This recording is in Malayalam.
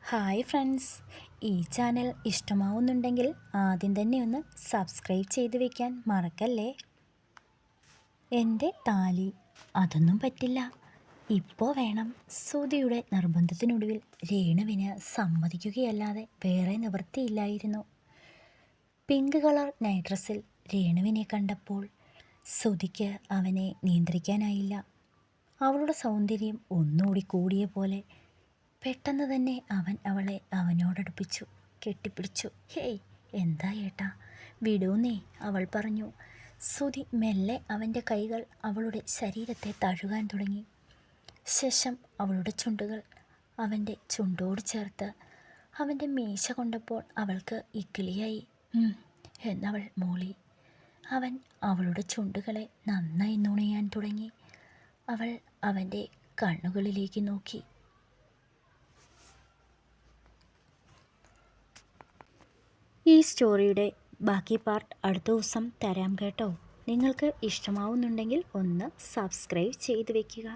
ഹായ് ഫ്രണ്ട്സ്, ഈ ചാനൽ ഇഷ്ടമാവുന്നുണ്ടെങ്കിൽ ആദ്യം തന്നെ ഒന്ന് സബ്സ്ക്രൈബ് ചെയ്ത് വെക്കാൻ മറക്കല്ലേ. എൻ്റെ താലി അതൊന്നും പറ്റില്ല, ഇപ്പോൾ വേണം. ശ്രുതിയുടെ നിർബന്ധത്തിനൊടുവിൽ രേണുവിന് സമ്മതിക്കുകയല്ലാതെ വേറെ നിവൃത്തിയില്ലായിരുന്നു. പിങ്ക് കളർ നൈറ്റ് ഡ്രസ്സിൽ രേണുവിനെ കണ്ടപ്പോൾ ശ്രുതിക്ക് അവനെ നിയന്ത്രിക്കാനായില്ല. അവളുടെ സൗന്ദര്യം ഒന്നുകൂടി കൂടിയ പോലെ പെട്ടെന്ന് തന്നെ അവൻ അവളെ അവനോടടുപ്പിച്ചു, കെട്ടിപ്പിടിച്ചു. ഹേയ്, എന്താ ഏട്ടാ, വിടൂന്നേ, അവൾ പറഞ്ഞു. ശ്രുതി മെല്ലെ അവൻ്റെ കൈകൾ അവളുടെ ശരീരത്തെ തഴുകാൻ തുടങ്ങി. ശേഷം അവളുടെ ചുണ്ടുകൾ അവൻ്റെ ചുണ്ടോട് ചേർത്ത് അവൻ്റെ മീശ കൊണ്ടപ്പോൾ അവൾക്ക് ഇക്കിളിയായി. എന്നവൾ മൂളി. അവൻ അവളുടെ ചുണ്ടുകളെ നന്നായി നുണയാൻ തുടങ്ങി. അവൾ അവൻ്റെ കണ്ണുകളിലേക്ക് നോക്കി. ഈ സ്റ്റോറിയുടെ ബാക്കി പാർട്ട് അടുത്ത ദിവസം തരാം കേട്ടോ. നിങ്ങൾക്ക് ഇഷ്ടമാവുന്നുണ്ടെങ്കിൽ ഒന്ന് സബ്സ്ക്രൈബ് ചെയ്ത് വെക്കുക.